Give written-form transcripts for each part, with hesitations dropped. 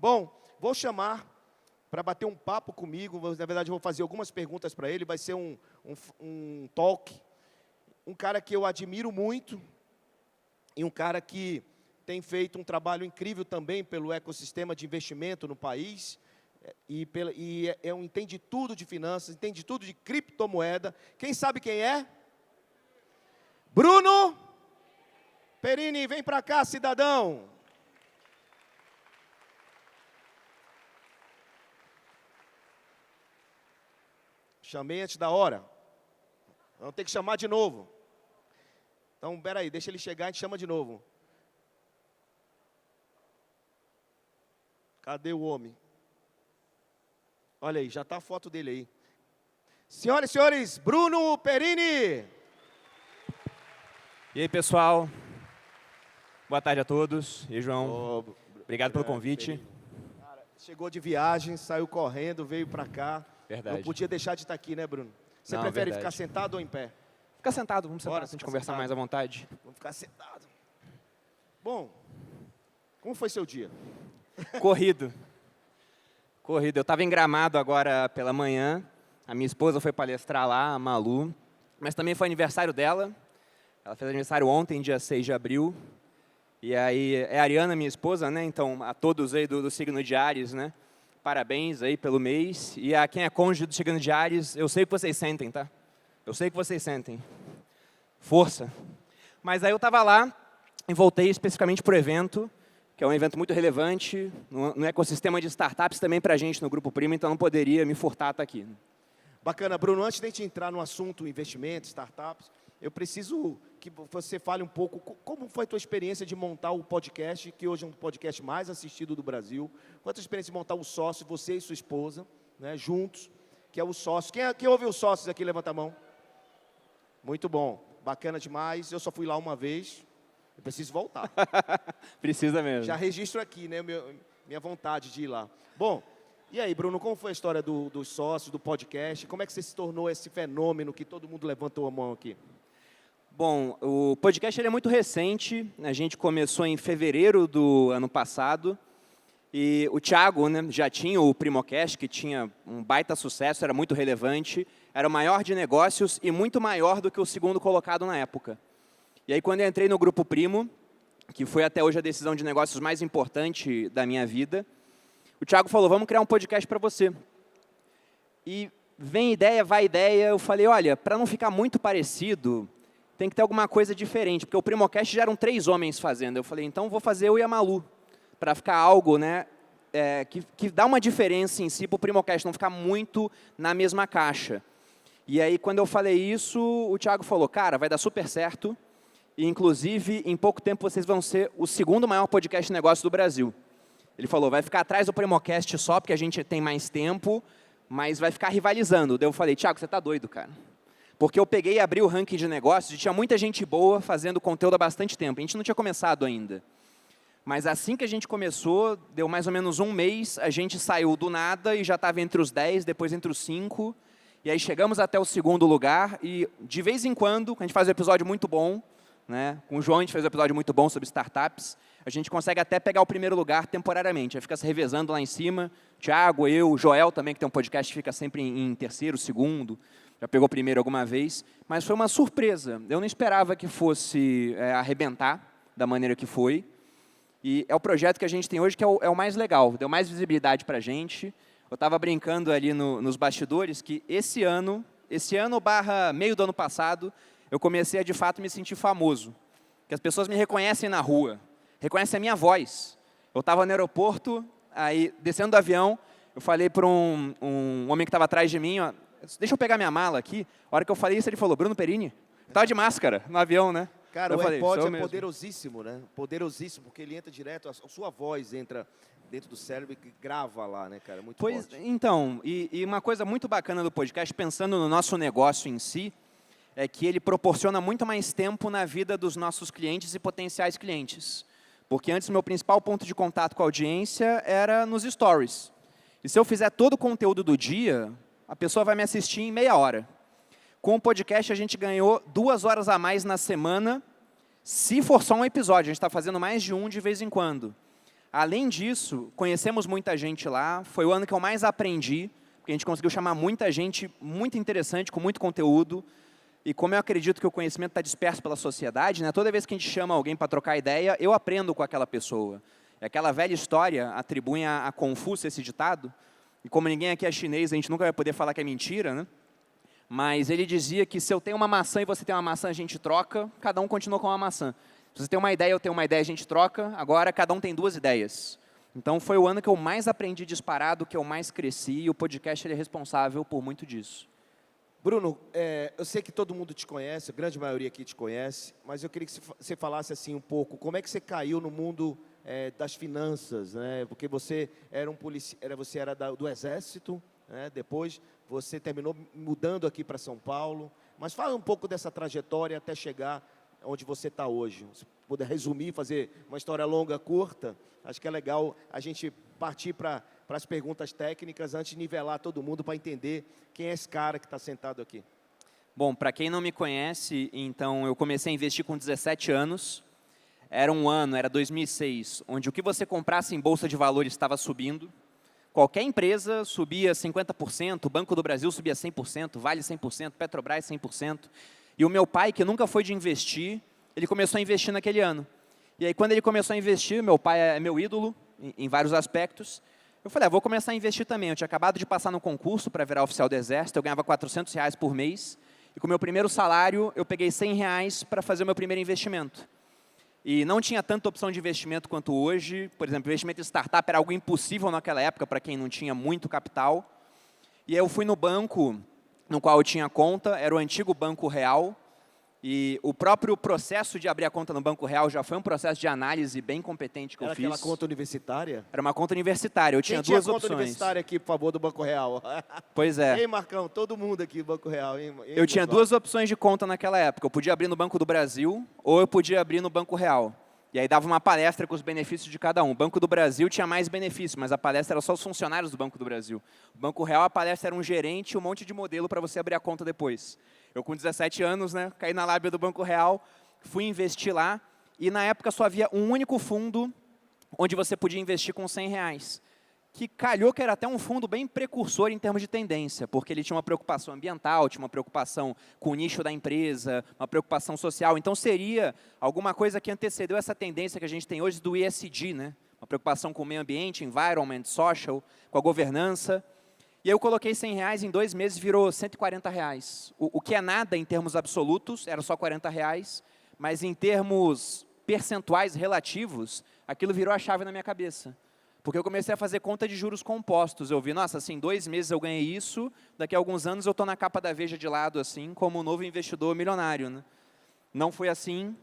Bom, vou chamar para bater um papo comigo. Na verdade, eu vou fazer algumas perguntas para ele. Vai ser um talk. Um cara que eu admiro muito e um cara que tem feito um trabalho incrível também pelo ecossistema de investimento no país. Entende tudo de finanças, entende tudo de criptomoeda. Quem sabe quem é? Bruno Perini, vem para cá, cidadão. Chamei antes da hora. Vamos ter que chamar de novo. Então, peraí, deixa ele chegar e a gente chama de novo. Cadê o homem? Olha aí, já está a foto dele aí. Senhoras e senhores, Bruno Perini. E aí, pessoal? Boa tarde a todos. E aí, João? Obrigado pelo convite. Cara, chegou de viagem, saiu correndo, veio para cá. Verdade. Não podia deixar de estar aqui, né, Bruno? Você Não, prefere verdade. ficar sentado ou em pé? Fica sentado, vamos sentar Bora, pra gente fica conversar sentado. mais à vontade. Vamos ficar sentado. Bom, como foi seu dia? Corrido. Eu estava em Gramado agora pela manhã. A minha esposa foi palestrar lá, a Malu. Mas também foi aniversário dela. Ela fez aniversário ontem, dia 6 de abril. E aí, é a Ariana, minha esposa, né? Então, a todos aí do signo de Áries, né? Parabéns aí pelo mês. E a quem é cônjuge do signo de Áries, eu sei o que vocês sentem, tá? Eu sei o que vocês sentem. Força. Mas aí eu estava lá e voltei especificamente para o evento, que é um evento muito relevante no ecossistema de startups também para a gente no Grupo Primo, então não poderia me furtar estar aqui. Bacana, Bruno. Antes de a gente entrar no assunto investimentos, startups, eu preciso que você fale um pouco como foi a tua experiência de montar o podcast, que hoje é um podcast mais assistido do Brasil. Qual é a tua experiência de montar o sócio, você e sua esposa, né, juntos, que é o sócio. Quem ouve os sócios aqui, levanta a mão. Muito bom, bacana demais. Eu só fui lá uma vez, eu preciso voltar. Precisa mesmo. Já registro aqui, né, minha vontade de ir lá. Bom, e aí, Bruno, como foi a história dos sócios, do podcast? Como é que você se tornou esse fenômeno que todo mundo levantou a mão aqui? Bom, o podcast ele é muito recente, a gente começou em fevereiro do ano passado, e o Thiago, né, já tinha o Primocast, que tinha um baita sucesso, era muito relevante, era o maior de negócios e muito maior do que o segundo colocado na época. E aí, quando eu entrei no Grupo Primo, que foi até hoje a decisão de negócios mais importante da minha vida, o Thiago falou, vamos criar um podcast para você. E vem ideia, vai ideia, eu falei, olha, para não ficar muito parecido, tem que ter alguma coisa diferente, porque o Primocast já eram 3 homens fazendo. Eu falei, então vou fazer eu e a Malu, para ficar algo, né, que dá uma diferença em si, para o Primocast não ficar muito na mesma caixa. E aí, quando eu falei isso, o Thiago falou, cara, vai dar super certo, e inclusive, em pouco tempo, vocês vão ser o segundo maior podcast de negócio do Brasil. Ele falou, vai ficar atrás do Primocast só, porque a gente tem mais tempo, mas vai ficar rivalizando. Daí eu falei, Thiago, você está doido, cara. Porque eu peguei e abri o ranking de negócios e tinha muita gente boa fazendo conteúdo há bastante tempo. A gente não tinha começado ainda. Mas assim que a gente começou, deu mais ou menos um mês, a gente saiu do nada e já estava entre os 10, depois entre os 5. E aí chegamos até o segundo lugar e, de vez em quando, a gente faz um episódio muito bom, né? Com o João a gente fez um episódio muito bom sobre startups, a gente consegue até pegar o primeiro lugar temporariamente. Aí fica se revezando lá em cima. Thiago, eu, o Joel também, que tem um podcast, fica sempre em terceiro, segundo. Já pegou primeiro alguma vez, mas foi uma surpresa. Eu não esperava que fosse arrebentar da maneira que foi. E é o projeto que a gente tem hoje que é o mais legal, deu mais visibilidade para a gente. Eu estava brincando ali nos bastidores que esse ano / meio do ano passado, eu comecei a de fato me sentir famoso. Que as pessoas me reconhecem na rua, reconhecem a minha voz. Eu estava no aeroporto, aí descendo do avião, eu falei para um homem que estava atrás de mim, ó, deixa eu pegar minha mala aqui. A hora que eu falei isso, ele falou, Bruno Perini, estava de máscara no avião, né? Cara, eu o falei, AirPod é mesmo. poderosíssimo, né? Poderosíssimo, porque ele entra direto, a sua voz entra dentro do cérebro e grava lá, né, cara? Muito forte. Então, e uma coisa muito bacana do podcast, pensando no nosso negócio em si, é que ele proporciona muito mais tempo na vida dos nossos clientes e potenciais clientes. Porque antes o meu principal ponto de contato com a audiência era nos stories. E se eu fizer todo o conteúdo do dia, a pessoa vai me assistir em meia hora. Com o podcast, a gente ganhou 2 horas a mais na semana, se for só um episódio. A gente está fazendo mais de um de vez em quando. Além disso, conhecemos muita gente lá, foi o ano que eu mais aprendi, porque a gente conseguiu chamar muita gente muito interessante, com muito conteúdo, e como eu acredito que o conhecimento está disperso pela sociedade, né, toda vez que a gente chama alguém para trocar ideia, eu aprendo com aquela pessoa. É aquela velha história, atribuem a Confúcio esse ditado, e como ninguém aqui é chinês, a gente nunca vai poder falar que é mentira, né? Mas ele dizia que se eu tenho uma maçã e você tem uma maçã, a gente troca, cada um continua com uma maçã. Se você tem uma ideia, eu tenho uma ideia, a gente troca, agora cada um tem 2 ideias. Então, foi o ano que eu mais aprendi disparado, que eu mais cresci, e o podcast ele é responsável por muito disso. Bruno, eu sei que todo mundo te conhece, a grande maioria aqui te conhece, mas eu queria que você falasse assim um pouco, como é que você caiu no mundo das finanças, né? Porque você era você era do Exército, né? Depois você terminou mudando aqui para São Paulo, mas fala um pouco dessa trajetória até chegar onde você está hoje. Se puder resumir, fazer uma história longa, curta, acho que é legal a gente partir para as perguntas técnicas antes de nivelar todo mundo para entender quem é esse cara que está sentado aqui. Bom, para quem não me conhece, então eu comecei a investir com 17 anos. Era 2006, onde o que você comprasse em bolsa de valores estava subindo. Qualquer empresa subia 50%, o Banco do Brasil subia 100%, Vale 100%, Petrobras 100%. E o meu pai, que nunca foi de investir, ele começou a investir naquele ano. E aí, quando ele começou a investir, meu pai é meu ídolo, em vários aspectos, eu falei, vou começar a investir também. Eu tinha acabado de passar no concurso para virar oficial do Exército, eu ganhava R$400 por mês, e com o meu primeiro salário, eu peguei R$100 para fazer o meu primeiro investimento. E não tinha tanta opção de investimento quanto hoje. Por exemplo, investimento em startup era algo impossível naquela época, para quem não tinha muito capital. E aí eu fui no banco no qual eu tinha conta, era o antigo Banco Real, e o próprio processo de abrir a conta no Banco Real já foi um processo de análise bem competente que eu fiz. Era aquela conta universitária? Era uma conta universitária, eu tinha Quem duas tinha opções. conta universitária aqui, por favor, do Banco Real? Pois é. Ei, Marcão, todo mundo aqui do Banco Real. Eu tinha 2 opções de conta naquela época, eu podia abrir no Banco do Brasil ou eu podia abrir no Banco Real. E aí dava uma palestra com os benefícios de cada um. O Banco do Brasil tinha mais benefícios, mas a palestra era só os funcionários do Banco do Brasil. O Banco Real, a palestra era um gerente e um monte de modelo para você abrir a conta depois. Eu, com 17 anos, né, caí na lábia do Banco Real, fui investir lá, e na época só havia um único fundo onde você podia investir com R$100. Que calhou que era até um fundo bem precursor em termos de tendência, porque ele tinha uma preocupação ambiental, tinha uma preocupação com o nicho da empresa, uma preocupação social. Então, seria alguma coisa que antecedeu essa tendência que a gente tem hoje do ESG, né? Uma preocupação com o meio ambiente, environment, social, com a governança. E aí eu coloquei R$100, em 2 meses virou R$140. O que é nada em termos absolutos, era só R$40, mas em termos percentuais relativos, aquilo virou a chave na minha cabeça. Porque eu comecei a fazer conta de juros compostos. Eu vi, nossa, assim, 2 meses eu ganhei isso, daqui a alguns anos eu estou na capa da Veja de lado, assim, como um novo investidor milionário, né? Não foi assim,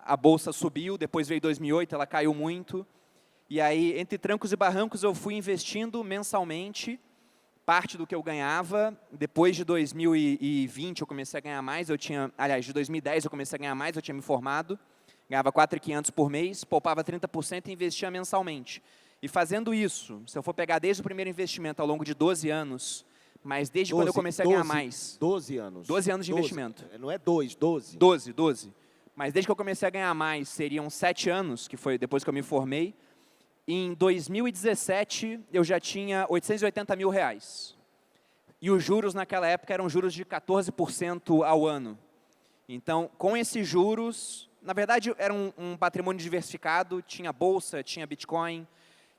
a bolsa subiu, depois veio 2008, ela caiu muito. E aí, entre trancos e barrancos, eu fui investindo mensalmente, parte do que eu ganhava. Depois de 2020 eu comecei a ganhar mais, de 2010 eu comecei a ganhar mais, eu tinha me formado, ganhava R$4.500 por mês, poupava 30% e investia mensalmente. E fazendo isso, se eu for pegar desde o primeiro investimento ao longo de 12 anos, mas desde quando eu comecei a ganhar mais. 12 anos. 12 anos de investimento. Não é 2, 12. 12. Mas desde que eu comecei a ganhar mais, seriam 7 anos, que foi depois que eu me formei. Em 2017, eu já tinha R$880 mil. E os juros naquela época eram juros de 14% ao ano. Então, com esses juros, na verdade, era um patrimônio diversificado, tinha bolsa, tinha Bitcoin,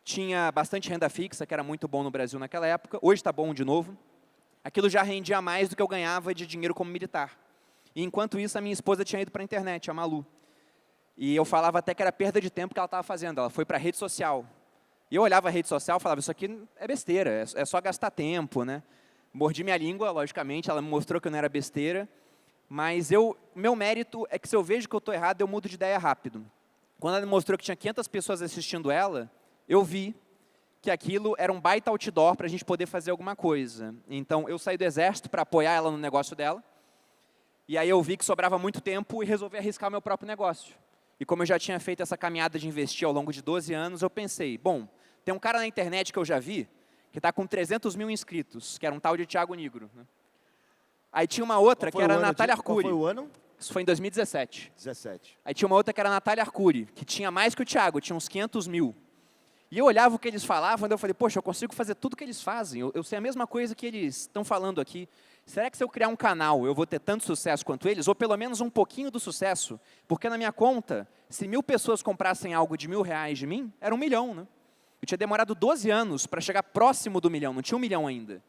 tinha bastante renda fixa, que era muito bom no Brasil naquela época. Hoje está bom de novo. Aquilo já rendia mais do que eu ganhava de dinheiro como militar. E, enquanto isso, a minha esposa tinha ido para a internet, a Malu. E eu falava até que era perda de tempo que ela estava fazendo. Ela foi para a rede social. E eu olhava a rede social e falava, isso aqui é besteira, é só gastar tempo, né? Mordi minha língua, logicamente, ela me mostrou que eu não era besteira. Mas meu mérito é que se eu vejo que eu estou errado, eu mudo de ideia rápido. Quando ela me mostrou que tinha 500 pessoas assistindo ela, eu vi que aquilo era um baita outdoor para a gente poder fazer alguma coisa. Então, eu saí do Exército para apoiar ela no negócio dela. E aí eu vi que sobrava muito tempo e resolvi arriscar o meu próprio negócio. E como eu já tinha feito essa caminhada de investir ao longo de 12 anos, eu pensei, bom, tem um cara na internet que eu já vi, que está com 300 mil inscritos, que era um tal de Thiago Nigro. Né? Aí tinha uma outra, que era a Natália Arcuri. Qual foi o ano? Isso foi em 2017. 17. Aí tinha uma outra que era a Natália Arcuri, que tinha mais que o Thiago, tinha uns 500 mil. E eu olhava o que eles falavam, e eu falei, poxa, eu consigo fazer tudo o que eles fazem. Eu sei a mesma coisa que eles estão falando aqui. Será que se eu criar um canal, eu vou ter tanto sucesso quanto eles? Ou pelo menos um pouquinho do sucesso? Porque na minha conta, se 1.000 pessoas comprassem algo de R$ 1.000 de mim, era 1 milhão, né? Eu tinha demorado 12 anos para chegar próximo do 1 milhão, não tinha 1 milhão ainda.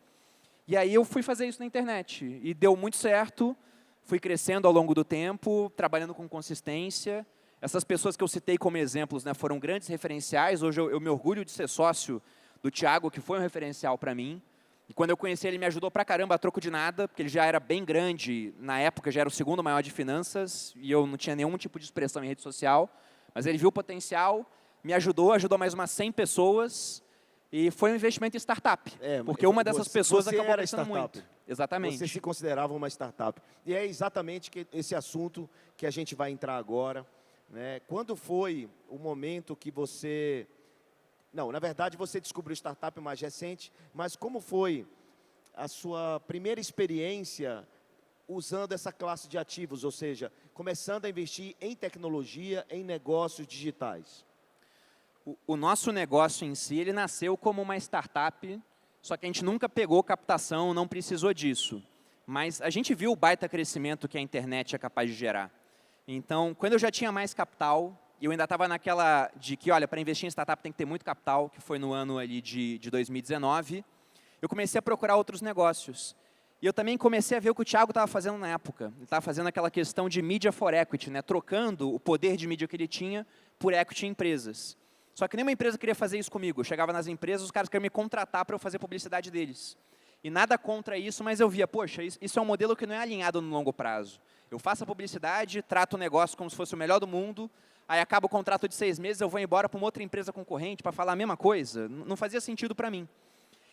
E aí eu fui fazer isso na internet. E deu muito certo, fui crescendo ao longo do tempo, trabalhando com consistência. Essas pessoas que eu citei como exemplos, né, foram grandes referenciais. Hoje eu me orgulho de ser sócio do Thiago, que foi um referencial para mim. E quando eu conheci ele, me ajudou pra caramba a troco de nada, porque ele já era bem grande, na época já era o segundo maior de finanças, e eu não tinha nenhum tipo de expressão em rede social. Mas ele viu o potencial, me ajudou mais umas 100 pessoas, e foi um investimento em startup. Porque uma dessas pessoas acabou crescendo muito. Exatamente. Você se considerava uma startup. E é exatamente esse assunto que a gente vai entrar agora. Né? Quando foi o momento que você... Não, na verdade, você descobriu startup mais recente, mas como foi a sua primeira experiência usando essa classe de ativos, ou seja, começando a investir em tecnologia, em negócios digitais? O nosso negócio em si, ele nasceu como uma startup, só que a gente nunca pegou captação, não precisou disso. Mas a gente viu o baita crescimento que a internet é capaz de gerar. Então, quando eu já tinha mais capital, eu ainda estava naquela de que, olha, para investir em startup tem que ter muito capital, que foi no ano ali de 2019, eu comecei a procurar outros negócios. E eu também comecei a ver o que o Thiago estava fazendo na época. Ele estava fazendo aquela questão de media for equity, né? Trocando o poder de mídia que ele tinha por equity em empresas. Só que nenhuma empresa queria fazer isso comigo. Eu chegava nas empresas, os caras queriam me contratar para eu fazer publicidade deles. E nada contra isso, mas eu via, poxa, isso é um modelo que não é alinhado no longo prazo. Eu faço a publicidade, trato o negócio como se fosse o melhor do mundo, aí acaba o contrato de 6 meses, eu vou embora para uma outra empresa concorrente para falar a mesma coisa. Não fazia sentido para mim.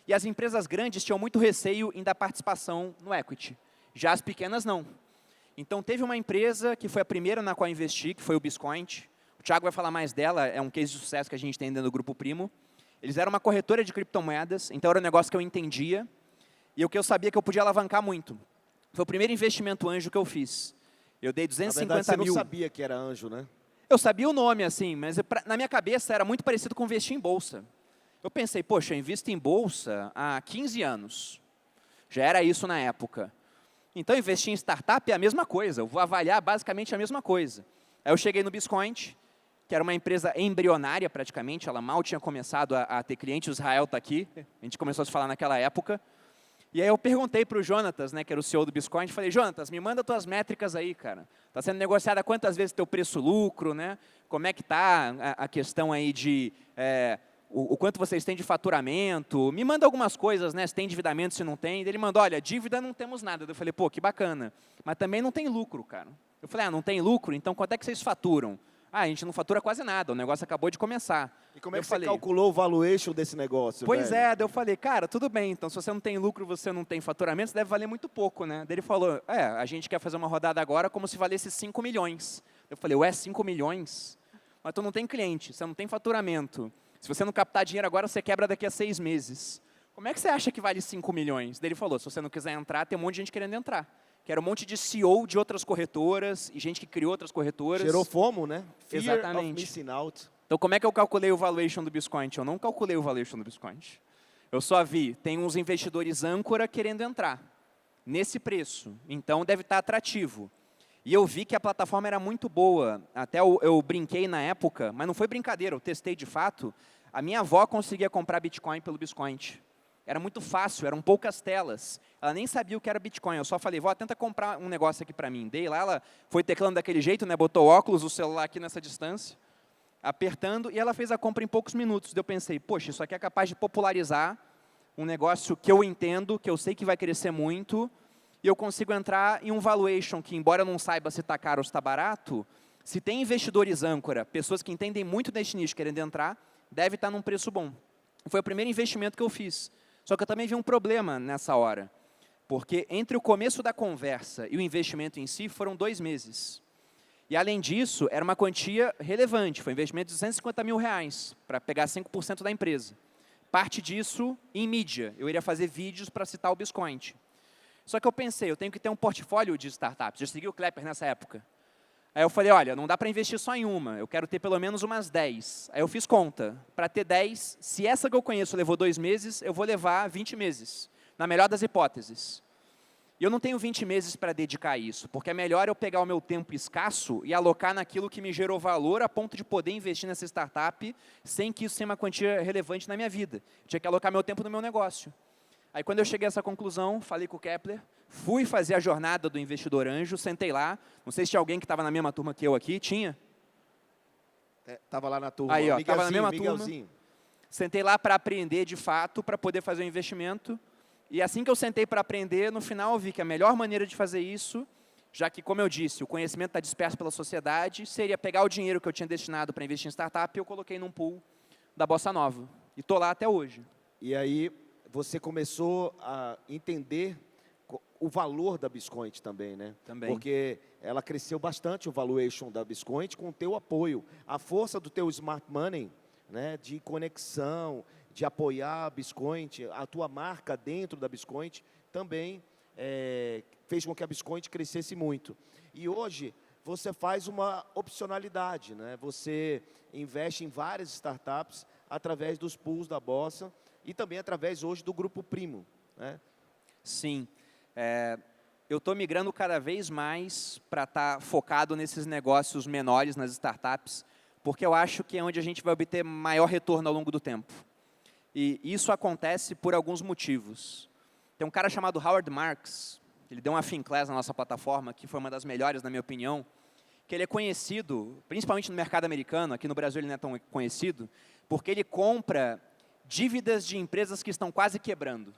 E as empresas grandes tinham muito receio em dar participação no equity. Já as pequenas, não. Então, teve uma empresa que foi a primeira na qual eu investi, que foi o Biscoint. O Thiago vai falar mais dela, é um case de sucesso que a gente tem dentro do Grupo Primo. Eles eram uma corretora de criptomoedas, então era um negócio que eu entendia e o que eu sabia que eu podia alavancar muito. Foi o primeiro investimento anjo que eu fiz. Eu dei 250 mil. Você não mil. sabia que era anjo, né? Eu sabia o nome, assim, mas na minha cabeça era muito parecido com investir em bolsa. Eu pensei, poxa, eu invisto em bolsa há 15 anos. Já era isso na época. Então, investir em startup é a mesma coisa. Eu vou avaliar basicamente a mesma coisa. Aí eu cheguei no Biscoint, que era uma empresa embrionária praticamente. Ela mal tinha começado a ter cliente. O Israel está aqui. A gente começou a se falar naquela época. E aí eu perguntei para o Jonatas, né, que era o CEO do Biscoint, falei, Jonatas, me manda tuas métricas aí, cara. Está sendo negociada quantas vezes teu preço-lucro, né? Como é que está a questão aí de... o quanto vocês têm de faturamento, me manda algumas coisas, né, se tem endividamento, se não tem. Ele mandou, olha, dívida não temos nada. Eu falei, pô, que bacana. Mas também não tem lucro, cara. Eu falei, não tem lucro? Então quanto é que vocês faturam? A gente não fatura quase nada, o negócio acabou de começar. E como é que você calculou o valuation desse negócio? Pois é, daí eu falei, cara, tudo bem, então se você não tem lucro, você não tem faturamento, você deve valer muito pouco, né? Daí ele falou, a gente quer fazer uma rodada agora como se valesse 5 milhões. Eu falei, 5 milhões? Mas tu não tem cliente, você não tem faturamento. Se você não captar dinheiro agora, você quebra daqui a 6 meses. Como é que você acha que vale 5 milhões? Daí ele falou, se você não quiser entrar, tem um monte de gente querendo entrar. Que era um monte de CEO de outras corretoras e gente que criou outras corretoras. Gerou FOMO, né? Fear Exatamente. of missing out. Então, como é que eu calculei o valuation do Biscoint? Eu não calculei o valuation do Biscoint. Eu só vi, tem uns investidores âncora querendo entrar nesse preço. Então, deve estar atrativo. E eu vi que a plataforma era muito boa. Até eu brinquei na época, mas não foi brincadeira, eu testei de fato. A minha avó conseguia comprar Bitcoin pelo Biscoint. Era muito fácil, eram poucas telas. Ela nem sabia o que era Bitcoin. Eu só falei, vó, tenta comprar um negócio aqui para mim. Dei lá, ela foi teclando daquele jeito, né, botou óculos, o celular aqui nessa distância, apertando, e ela fez a compra em poucos minutos. Eu pensei, poxa, isso aqui é capaz de popularizar um negócio que eu entendo, que eu sei que vai crescer muito, e eu consigo entrar em um valuation que, embora eu não saiba se está caro ou se está barato, se tem investidores âncora, pessoas que entendem muito desse nicho querendo entrar, deve estar num preço bom. Foi o primeiro investimento que eu fiz. Só que eu também vi um problema nessa hora, porque entre o começo da conversa e o investimento em si foram 2 meses. E, além disso, era uma quantia relevante, foi um investimento de R$250 mil para pegar 5% da empresa. Parte disso em mídia, eu iria fazer vídeos para citar o Biscoint. Só que eu pensei, eu tenho que ter um portfólio de startups, eu segui o Klepper nessa época. Aí eu falei, olha, não dá para investir só em uma, eu quero ter pelo menos umas 10. Aí eu fiz conta, para ter 10, se essa que eu conheço levou 2 meses, eu vou levar 20 meses, na melhor das hipóteses. E eu não tenho 20 meses para dedicar a isso, porque é melhor eu pegar o meu tempo escasso e alocar naquilo que me gerou valor a ponto de poder investir nessa startup sem que isso seja uma quantia relevante na minha vida. Eu tinha que alocar meu tempo no meu negócio. Aí, quando eu cheguei a essa conclusão, falei com o Kepler, fui fazer a jornada do investidor anjo, sentei lá, não sei se tinha alguém que estava na mesma turma que eu aqui, tinha? Estava lá na turma. Aí, ó, estava na mesma Miguelzinho. turma. Sentei lá para aprender de fato, para poder fazer o investimento. E assim que eu sentei para aprender, no final eu vi que a melhor maneira de fazer isso, já que, como eu disse, o conhecimento está disperso pela sociedade, seria pegar o dinheiro que eu tinha destinado para investir em startup e eu coloquei num pool da Bossa Nova. E estou lá até hoje. E aí você começou a entender o valor da Biscoint também, né? Também. Porque ela cresceu bastante o valuation da Biscoint com o teu apoio. A força do teu smart money, né, de conexão, de apoiar a Biscoint, a tua marca dentro da Biscoint, também fez com que a Biscoint crescesse muito. E hoje você faz uma opcionalidade, né? Você investe em várias startups através dos pools da Bossa e também através hoje do Grupo Primo, né? Sim. Eu estou migrando cada vez mais para estar focado nesses negócios menores, nas startups, porque eu acho que é onde a gente vai obter maior retorno ao longo do tempo. E isso acontece por alguns motivos. Tem um cara chamado Howard Marks, ele deu uma Finclass na nossa plataforma, que foi uma das melhores, na minha opinião, que ele é conhecido, principalmente no mercado americano, aqui no Brasil ele não é tão conhecido, porque ele compra dívidas de empresas que estão quase quebrando.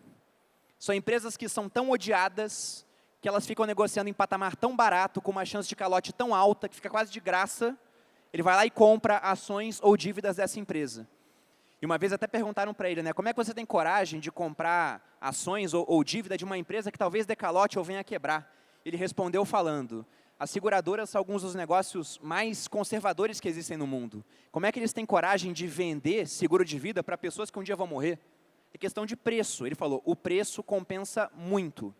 São empresas que são tão odiadas que elas ficam negociando em patamar tão barato, com uma chance de calote tão alta, que fica quase de graça. Ele vai lá e compra ações ou dívidas dessa empresa. E uma vez até perguntaram para ele, né, como é que você tem coragem de comprar ações ou dívida de uma empresa que talvez dê calote ou venha a quebrar? Ele respondeu falando, as seguradoras são alguns dos negócios mais conservadores que existem no mundo. Como é que eles têm coragem de vender seguro de vida para pessoas que um dia vão morrer? É questão de preço. Ele falou, o preço compensa muito.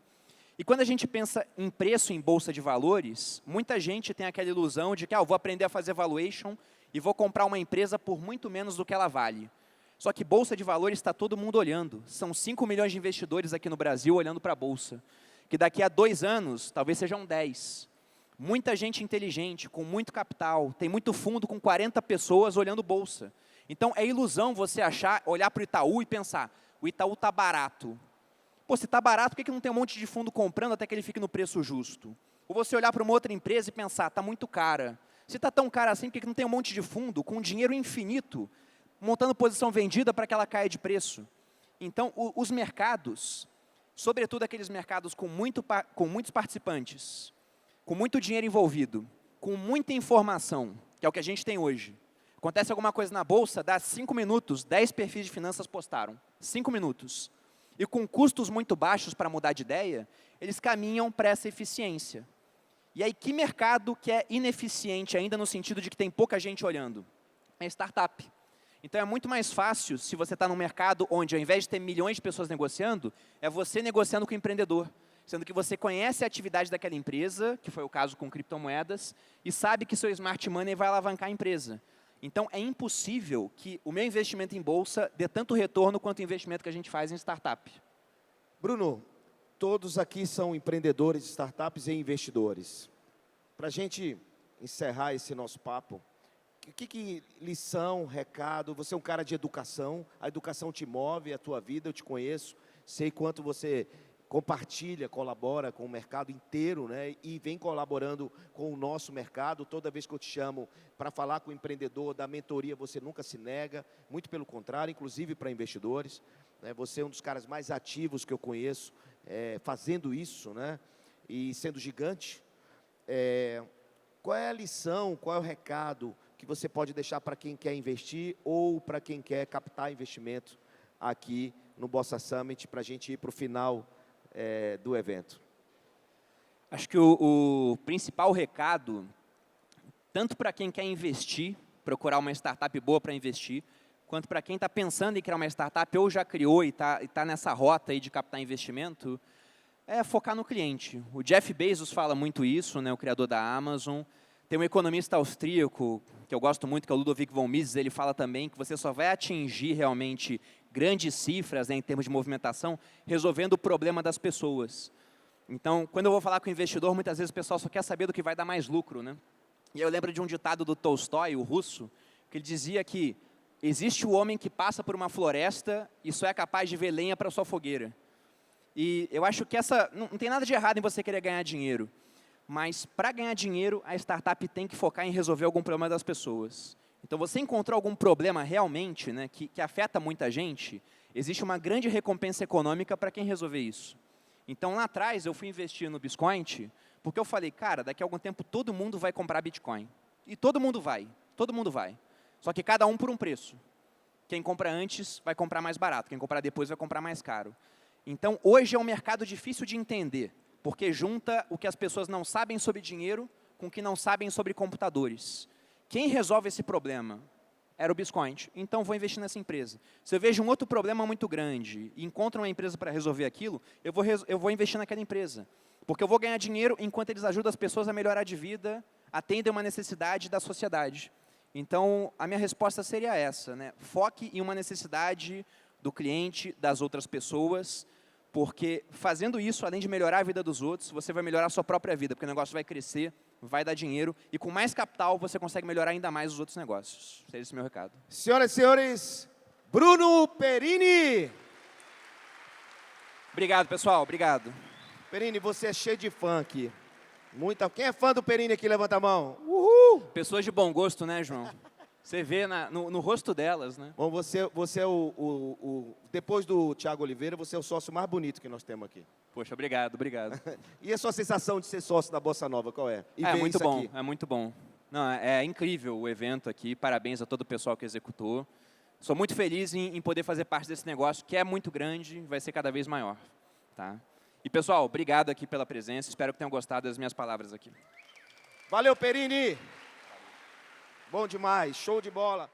E quando a gente pensa em preço em bolsa de valores, muita gente tem aquela ilusão de que eu vou aprender a fazer valuation e vou comprar uma empresa por muito menos do que ela vale. Só que bolsa de valores está todo mundo olhando. São 5 milhões de investidores aqui no Brasil olhando para a bolsa. Que daqui a 2 anos, talvez sejam 10. Muita gente inteligente, com muito capital, tem muito fundo com 40 pessoas olhando bolsa. Então, é ilusão você olhar para o Itaú e pensar, o Itaú está barato. Pô, se está barato, por que não tem um monte de fundo comprando até que ele fique no preço justo? Ou você olhar para uma outra empresa e pensar, está muito cara. Se está tão cara assim, por que não tem um monte de fundo com dinheiro infinito, montando posição vendida para que ela caia de preço? Então, os mercados, sobretudo aqueles mercados com muitos participantes, com muito dinheiro envolvido, com muita informação, que é o que a gente tem hoje. Acontece alguma coisa na bolsa, dá 5 minutos, 10 perfis de finanças postaram. 5 minutos. E com custos muito baixos para mudar de ideia, eles caminham para essa eficiência. E aí, que mercado que é ineficiente ainda no sentido de que tem pouca gente olhando? É startup. Então, é muito mais fácil, se você está num mercado onde, ao invés de ter milhões de pessoas negociando, é você negociando com o empreendedor. Sendo que você conhece a atividade daquela empresa, que foi o caso com criptomoedas, e sabe que seu smart money vai alavancar a empresa. Então, é impossível que o meu investimento em bolsa dê tanto retorno quanto o investimento que a gente faz em startup. Bruno, todos aqui são empreendedores, startups e investidores. Para a gente encerrar esse nosso papo, que lição, recado, você é um cara de educação, a educação te move, a tua vida, eu te conheço, sei quanto você compartilha, colabora com o mercado inteiro, né? E vem colaborando com o nosso mercado. Toda vez que eu te chamo para falar com o empreendedor, da mentoria, você nunca se nega, muito pelo contrário, inclusive para investidores, né? Você é um dos caras mais ativos que eu conheço, fazendo isso, né? E sendo gigante. Qual é a lição, qual é o recado que você pode deixar para quem quer investir ou para quem quer captar investimento aqui no Bossa Summit, para a gente ir para o final do evento? Acho que o principal recado, tanto para quem quer investir, procurar uma startup boa para investir, quanto para quem está pensando em criar uma startup ou já criou e está nessa rota aí de captar investimento, é focar no cliente. O Jeff Bezos fala muito isso, né, o criador da Amazon. Tem um economista austríaco, que eu gosto muito, que é o Ludovic von Mises, ele fala também que você só vai atingir realmente grandes cifras, né, em termos de movimentação, resolvendo o problema das pessoas. Então, quando eu vou falar com o investidor, muitas vezes o pessoal só quer saber do que vai dar mais lucro, né? E eu lembro de um ditado do Tolstói, o russo, que ele dizia que existe o homem que passa por uma floresta e só é capaz de ver lenha para sua fogueira. E eu acho que não tem nada de errado em você querer ganhar dinheiro, mas para ganhar dinheiro, a startup tem que focar em resolver algum problema das pessoas. Então, você encontrou algum problema realmente, né, que afeta muita gente, existe uma grande recompensa econômica para quem resolver isso. Então, lá atrás, eu fui investir no Biscoint, porque eu falei, cara, daqui a algum tempo todo mundo vai comprar Bitcoin. E todo mundo vai. Só que cada um por um preço. Quem compra antes vai comprar mais barato, quem comprar depois vai comprar mais caro. Então, hoje é um mercado difícil de entender, porque junta o que as pessoas não sabem sobre dinheiro com o que não sabem sobre computadores. Quem resolve esse problema? Era o Biscoint. Então, vou investir nessa empresa. Se eu vejo um outro problema muito grande e encontro uma empresa para resolver aquilo, eu vou investir naquela empresa. Porque eu vou ganhar dinheiro enquanto eles ajudam as pessoas a melhorar de vida, atendem uma necessidade da sociedade. Então, a minha resposta seria essa, né? Foque em uma necessidade do cliente, das outras pessoas, porque fazendo isso, além de melhorar a vida dos outros, você vai melhorar a sua própria vida, porque o negócio vai crescer, vai dar dinheiro, e com mais capital você consegue melhorar ainda mais os outros negócios. Esse é o meu recado. Senhoras e senhores, Bruno Perini. Obrigado, pessoal. Obrigado. Perini, você é cheio de fã aqui. Quem é fã do Perini aqui? Levanta a mão. Uhul! Pessoas de bom gosto, né, João? Você vê no rosto delas, né? Bom, você é depois do Thiago Oliveira, você é o sócio mais bonito que nós temos aqui. Poxa, obrigado. E a sua sensação de ser sócio da Bossa Nova, qual é? É muito bom, é muito bom. Não, é incrível o evento aqui, parabéns a todo o pessoal que executou. Sou muito feliz em poder fazer parte desse negócio, que é muito grande, vai ser cada vez maior. Tá? E, pessoal, obrigado aqui pela presença, espero que tenham gostado das minhas palavras aqui. Valeu, Perini! Bom demais, show de bola!